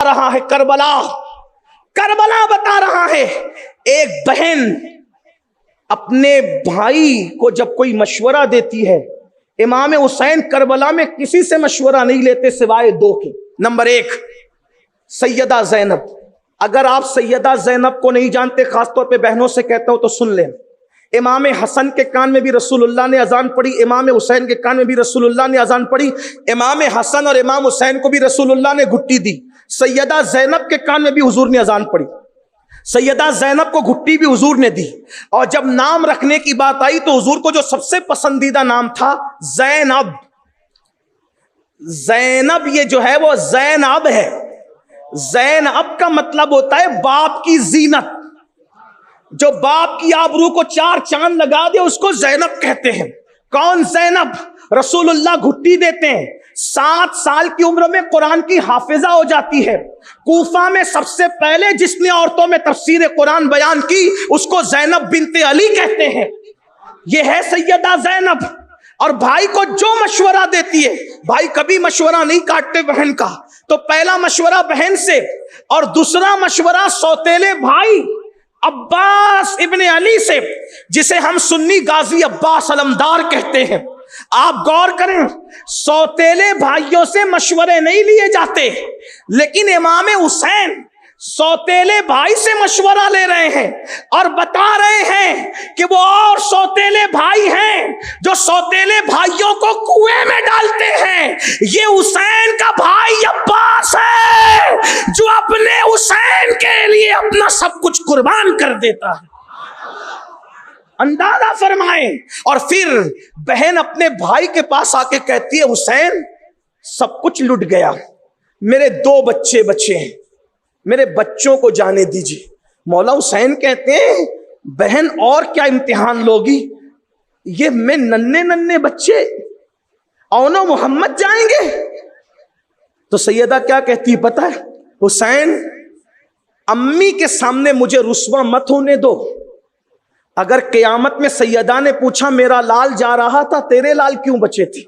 رہا ہے کربلا بتا رہا ہے. ایک بہن اپنے بھائی کو جب کوئی مشورہ دیتی ہے، امام حسین کربلا میں کسی سے مشورہ نہیں لیتے سوائے دو کے. نمبر ایک، سیدہ زینب. اگر آپ سیدہ زینب کو نہیں جانتے، خاص طور پہ بہنوں سے کہتا ہوں تو سن لیں. امام حسن کے کان میں بھی رسول اللہ نے اذان پڑھی، امام حسین کے کان میں بھی رسول اللہ نے اذان پڑھی. امام حسن اور امام حسین کو بھی رسول اللہ نے گھٹی دی. سیدہ زینب کے کان میں بھی حضور نے اذان پڑھی. سیدہ زینب کو گھٹی بھی حضور نے دی. اور جب نام رکھنے کی بات آئی تو حضور کو جو سب سے پسندیدہ نام تھا زینب. زینب یہ جو ہے وہ زینب ہے. زینب کا مطلب ہوتا ہے باپ کی زینت. جو باپ کی آبرو کو چار چاند لگا دے اس کو زینب کہتے ہیں. کون زینب؟ رسول اللہ گھٹی دیتے ہیں. 7 سال کی عمر میں قرآن کی حافظہ ہو جاتی ہے. کوفہ میں سب سے پہلے جس نے عورتوں میں تفسیر قرآن بیان کی اس کو زینب بنت علی کہتے ہیں. یہ ہے سیدہ زینب. اور بھائی کو جو مشورہ دیتی ہے، بھائی کبھی مشورہ نہیں کاٹتے بہن کا. تو پہلا مشورہ بہن سے اور دوسرا مشورہ سوتیلے بھائی عباس ابن علی سے، جسے ہم سنی غازی عباس علمدار کہتے ہیں. آپ غور کریں، سوتیلے بھائیوں سے مشورے نہیں لیے جاتے، لیکن امام حسین سوتیلے بھائی سے مشورہ لے رہے ہیں اور بتا رہے ہیں کہ وہ اور سوتیلے بھائی ہیں جو سوتیلے بھائیوں کو کنویں میں ڈالتے ہیں. یہ حسین کا بھائی عباس ہے جو اپنے حسین کے لیے اپنا سب کچھ قربان کر دیتا ہے. اندازہ فرمائیں. اور پھر بہن اپنے بھائی کے پاس آ کے کہتی ہے حسین سب کچھ لٹ گیا، میرے 2 بچے بچے ہیں، میرے بچوں کو جانے دیجیے. مولا حسین کہتے ہیں بہن اور کیا امتحان لوگی، یہ میں ننھے بچے اونو محمد جائیں گے. تو سیدہ کیا کہتی پتہ ہے؟ حسین امی کے سامنے مجھے رسوا مت ہونے دو. اگر قیامت میں سیدہ نے پوچھا میرا لال جا رہا تھا تیرے لال کیوں بچے تھے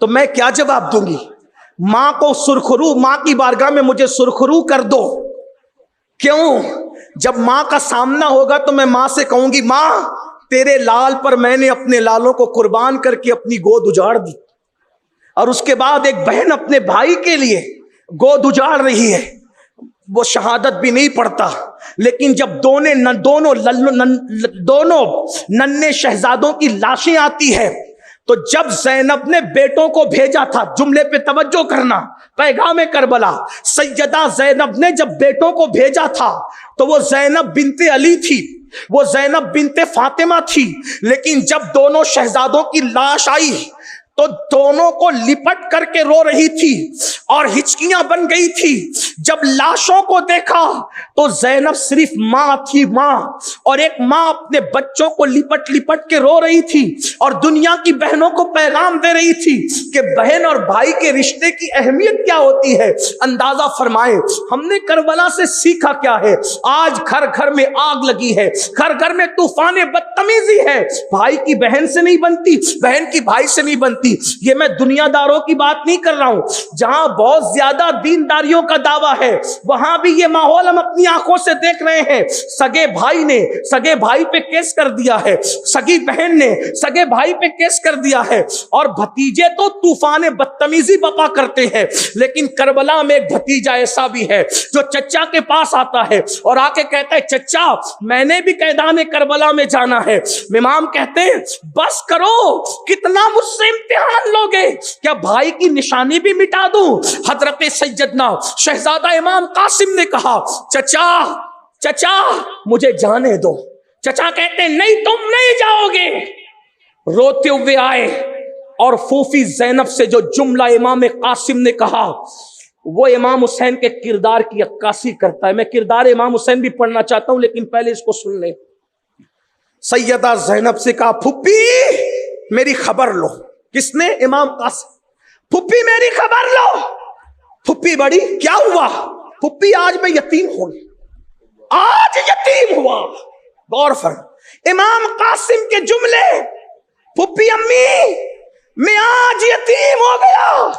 تو میں کیا جواب دوں گی؟ ماں کو سرخرو، ماں کی بارگاہ میں مجھے سرخرو کر دو. کیوں؟ جب ماں کا سامنا ہوگا تو میں ماں سے کہوں گی ماں تیرے لال پر میں نے اپنے لالوں کو قربان کر کے اپنی گود اجاڑ دی. اور اس کے بعد ایک بہن اپنے بھائی کے لیے گود اجاڑ رہی ہے، وہ شہادت بھی نہیں پڑھتا، لیکن جب دونوں ننھے شہزادوں کی لاشیں آتی ہے تو جب زینب نے بیٹوں کو بھیجا تھا، جملے پہ توجہ کرنا، پیغام کربلا، سیدہ زینب نے جب بیٹوں کو بھیجا تھا تو وہ زینب بنت علی تھی، وہ زینب بنت فاطمہ تھی. لیکن جب دونوں شہزادوں کی لاش آئی تو دونوں کو لپٹ کر کے رو رہی تھی اور ہچکیاں بن گئی تھی. جب لاشوں کو دیکھا تو زینب صرف ماں تھی، ماں، اور ایک ماں اپنے بچوں کو لپٹ کے رو رہی تھی اور دنیا کی بہنوں کو پیغام دے رہی تھی کہ بہن اور بھائی کے رشتے کی اہمیت کیا ہوتی ہے. اندازہ فرمائیں ہم نے کربلا سے سیکھا کیا ہے. آج گھر گھر میں آگ لگی ہے، گھر گھر میں طوفان بدتمیزی ہے. بھائی کی بہن سے نہیں بنتی، بہن کی بھائی سے نہیں بنتی. یہ میں دنیا داروں کی بات نہیں کر رہا ہوں. جہاں بہت زیادہ دینداریوں کا دعویٰ ہے وہاں بھی یہ ماحول ہم اپنی آنکھوں سے دیکھ رہے ہیں. سگے بھائی نے سگے بھائی پہ کیس کر دیا ہے، سگی بہن نے سگے بھائی پہ کیس کر دیا ہے، اور بھتیجے تو طوفان بدتمیزی بپا کرتے ہیں. لیکن کربلا میں ایک بھتیجا ایسا بھی ہے جو چچا کے پاس آتا ہے اور آ کے کہتا ہے چچا میں نے بھی میدان کربلا میں جانا ہے. امام کہتے ہیں بس کرو، کتنا مجھ سے امتحان لوگے، کیا بھائی کی نشانی بھی مٹا دوں؟ حضرت سیدنا شہزادہ امام قاسم نے کہا چچا مجھے جانے دو. چچا کہتے ہیں نہیں تم نہیں جاؤ گے. روتے ہوئے آئے اور پھوپھی زینب سے جو جملہ امام قاسم نے کہا وہ امام حسین کے کردار کی عکاسی کرتا ہے. میں کردار امام حسین بھی پڑھنا چاہتا ہوں لیکن پہلے اس کو سن لیں. سیدہ زینب سے کہا پھوپھی میری خبر لو. کس نے؟ امام قاسم. پھوپھی میری خبر لو. پھوپھی بڑی کیا ہوا؟ پھوپھی آج میں یتیم ہوں، آج یتیم ہوا. غور فرم امام قاسم کے جملے. پھوپھی امی میں آج یتیم ہو گیا.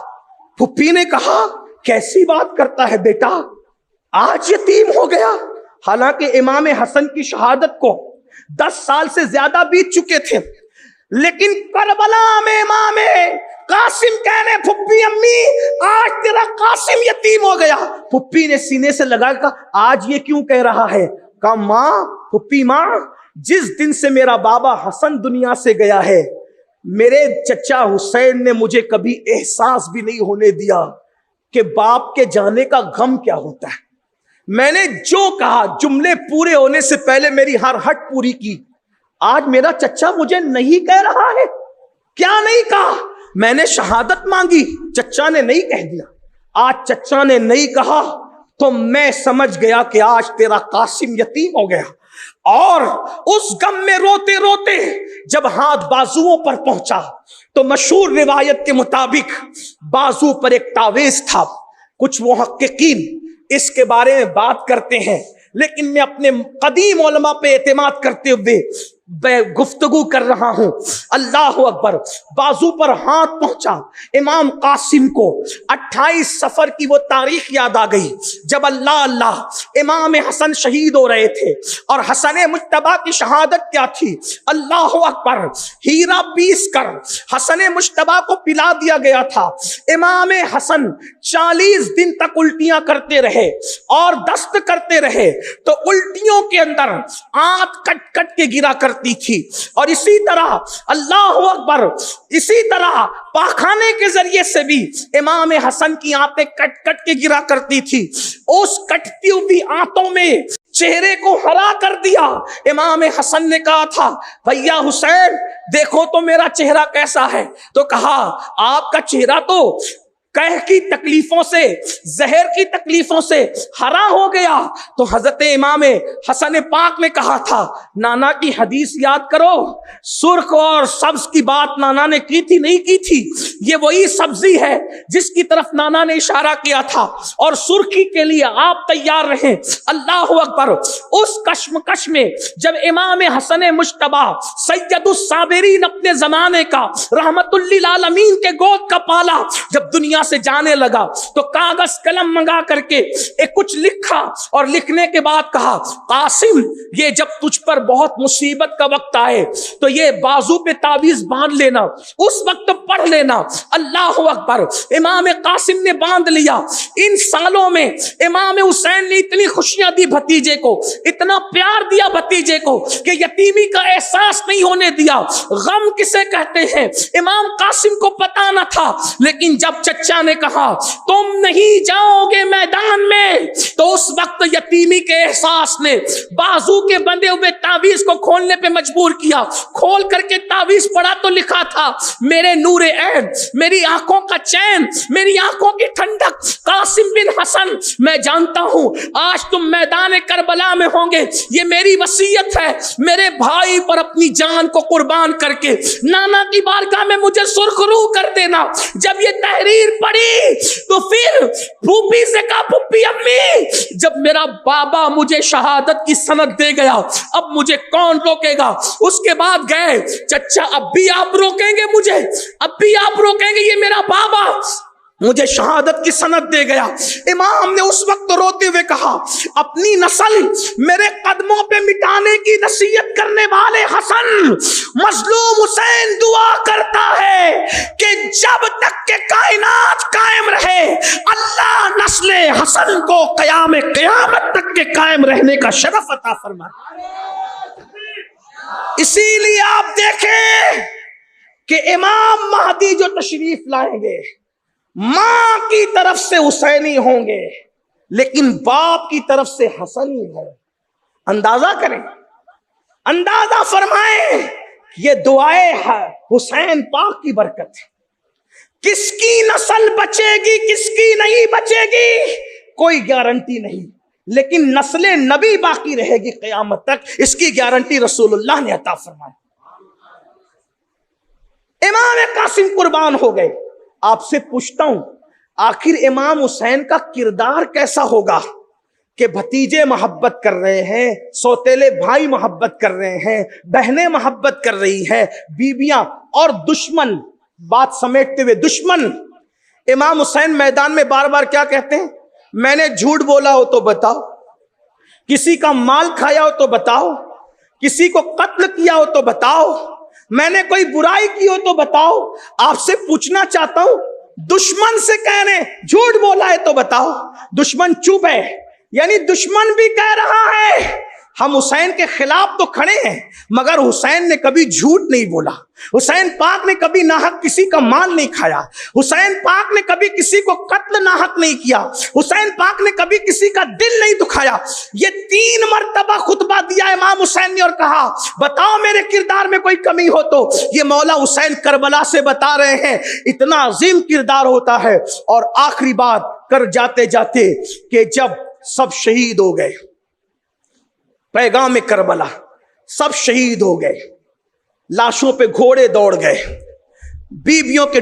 پھوپھی نے کہا کیسی بات کرتا ہے بیٹا، آج یتیم ہو گیا؟ حالانکہ امام حسن کی شہادت کو 10 سال سے زیادہ بیت چکے تھے، لیکن کربلا میں امام قاسم کہنے پھپھی امی آج تیرا قاسم یتیم ہو گیا۔ پھپھی نے سینے سے لگا کہا آج یہ کیوں کہہ رہا ہے؟ کہا ماں، پھپھی ماں، جس دن سے میرا بابا حسن دنیا سے گیا ہے، میرے چچا حسین نے مجھے کبھی احساس بھی نہیں ہونے دیا کہ باپ کے جانے کا غم کیا ہوتا ہے۔ میں نے جو کہا جملے پورے ہونے سے پہلے میری ہر ہٹ پوری کی۔ آج میرا چچا مجھے نہیں کہہ رہا ہے۔ کیا نہیں کہا؟ میں نے شہادت مانگی، چچا نے نہیں کہہ دیا۔ آج چچا نے نہیں کہا تو میں سمجھ گیا کہ آج تیرا قاسم یتیم ہو گیا۔ اور اس غم میں روتے روتے جب ہاتھ بازوؤں پر پہنچا تو مشہور روایت کے مطابق بازو پر ایک تعویذ تھا۔ کچھ محققین اس کے بارے میں بات کرتے ہیں، لیکن میں اپنے قدیم علماء پہ اعتماد کرتے ہوئے گفتگو کر رہا ہوں۔ اللہ اکبر، بازو پر ہاتھ پہنچا امام قاسم کو 28 صفر کی وہ تاریخ یاد آ گئی جب اللہ امام حسن شہید ہو رہے تھے۔ اور حسن مجتبیٰ کی شہادت کیا تھی؟ اللہ اکبر، ہیرا پیس کر حسن مجتبیٰ کو پلا دیا گیا تھا۔ امام حسن 40 دن تک الٹیاں کرتے رہے اور دست کرتے رہے تو الٹیوں کے اندر آنت کٹ کٹ کے گرا کرتی تھی، اور اسی طرح اللہ اکبر، اسی طرح پاخانے کے ذریعے سے بھی امام حسن کی آنتیں کٹ کٹ کے گرا کرتی تھی۔ اس کٹتی ہوئی آنتوں میں چہرے کو ہرا کر دیا۔ امام حسن نے کہا تھا بھیا حسین دیکھو تو میرا چہرہ کیسا ہے، تو کہا آپ کا چہرہ تو قحط کی تکلیفوں سے، زہر کی تکلیفوں سے ہرا ہو گیا۔ تو حضرت امام حسن پاک نے کہا تھا نانا کی حدیث یاد کرو، سرخ اور سبز کی بات نانا نے کی تھی نہیں کی تھی؟ یہ وہی سبزی ہے جس کی طرف نانا نے اشارہ کیا تھا، اور سرخی کے لیے آپ تیار رہیں۔ اللہ اکبر، اس کشمکش میں جب امام حسن مجتبیٰ سید الصابرین اپنے زمانے کا رحمت للعالمین کے گود کا پالا جب دنیا سے جانے لگا تو کاغذ قلم منگا کر کے ایک کچھ لکھا، اور لکھنے کے بعد کہا قاسم یہ جب تجھ پر بہت مصیبت کا وقت آئے تو یہ بازو پہ تعویذ باندھ لینا، اس وقت پڑھ لینا۔ اللہ اکبر، امام قاسم نے باندھ لیا۔ ان سالوں میں امام حسین نے اتنی خوشیاں دی بھتیجے کو، اتنا پیار دیا بھتیجے کو کہ یتیمی کا احساس نہیں ہونے دیا۔ غم کسے کہتے ہیں امام قاسم کو پتا نہ تھا، لیکن جب چچا نے کہا تم نہیں جاؤ گے میدان میں تو اس وقت یتیمی کے احساس نے بازو کے بندے ہوئے تعویذ کو کھولنے پہ مجبور کیا۔ کھول کر کے تعویذ پڑھا تو لکھا تھا میرے نور عین، میری آنکھوں کا چین، میری آنکھوں کی ٹھنڈک قاسم بن حسن، میں جانتا ہوں آج تم میدان کربلا میں ہوں گے، یہ میری وصیت ہے، میرے بھائی پر اپنی جان کو قربان کر کے نانا کی بارگاہ میں مجھے سرخ روح کر دینا۔ جب یہ تحریر پڑھی تو پھر پھوپھی سے کہا پھوپھی امی جب میرا بابا مجھے شہادت کی سند دے گیا اب مجھے کون روکے گا؟ اس کے بعد گئے چچا اب بھی آپ روکیں گے مجھے، اب بھی آپ روکیں گے؟ یہ میرا بابا مجھے شہادت کی سند دے گیا۔ امام نے اس وقت روتے ہوئے کہا اپنی نسل میرے قدموں پہ مٹانے کی نصیحت کرنے والے حسن، مظلوم حسین دعا کرتا ہے کہ جب تک کہ کائنات قائم رہے اللہ نسل حسن کو قیام قیامت تک کے قائم رہنے کا شرف عطا فرمائے۔ اسی لیے آپ دیکھیں کہ امام مہدی جو تشریف لائیں گے ماں کی طرف سے حسینی ہوں گے لیکن باپ کی طرف سے حسنی ہوں۔ اندازہ کریں، اندازہ فرمائیں، یہ دعائے حسین پاک کی برکت ہے۔ کس کی نسل بچے گی کس کی نہیں بچے گی کوئی گارنٹی نہیں، لیکن نسل نبی باقی رہے گی قیامت تک، اس کی گارنٹی رسول اللہ نے عطا فرمائی۔ امام قاسم قربان ہو گئے۔ آپ سے پوچھتا ہوں آخر امام حسین کا کردار کیسا ہوگا کہ بھتیجے محبت کر رہے ہیں، سوتیلے بھائی محبت کر رہے ہیں، بہنیں محبت کر رہی ہیں، بیویاں اور دشمن، بات سمیٹتے ہوئے دشمن امام حسین میدان میں بار بار کیا کہتے ہیں؟ میں نے جھوٹ بولا ہو تو بتاؤ، کسی کا مال کھایا ہو تو بتاؤ، کسی کو قتل کیا ہو تو بتاؤ، میں نے کوئی برائی کی ہو تو بتاؤ۔ آپ سے پوچھنا چاہتا ہوں، دشمن سے کہہ رہے ہیں جھوٹ بولا ہے تو بتاؤ، دشمن چپ ہے، یعنی دشمن بھی کہہ رہا ہے ہم حسین کے خلاف تو کھڑے ہیں مگر حسین نے کبھی جھوٹ نہیں بولا، حسین پاک نے کبھی ناحق کسی کا مال نہیں کھایا، حسین پاک نے کبھی کسی کو قتل ناحق نہیں کیا، حسین پاک نے کبھی کسی کا دل نہیں دکھایا۔ یہ 3 مرتبہ خطبہ دیا امام حسین نے اور کہا بتاؤ میرے کردار میں کوئی کمی ہو تو۔ یہ مولا حسین کربلا سے بتا رہے ہیں اتنا عظیم کردار ہوتا ہے۔ اور آخری بات کر جاتے جاتے کہ جب سب شہید ہو گئے، پیغام کربلا، سب شہید ہو گئے، لاشوں پہ گھوڑے دوڑ گئے، بیویوں کے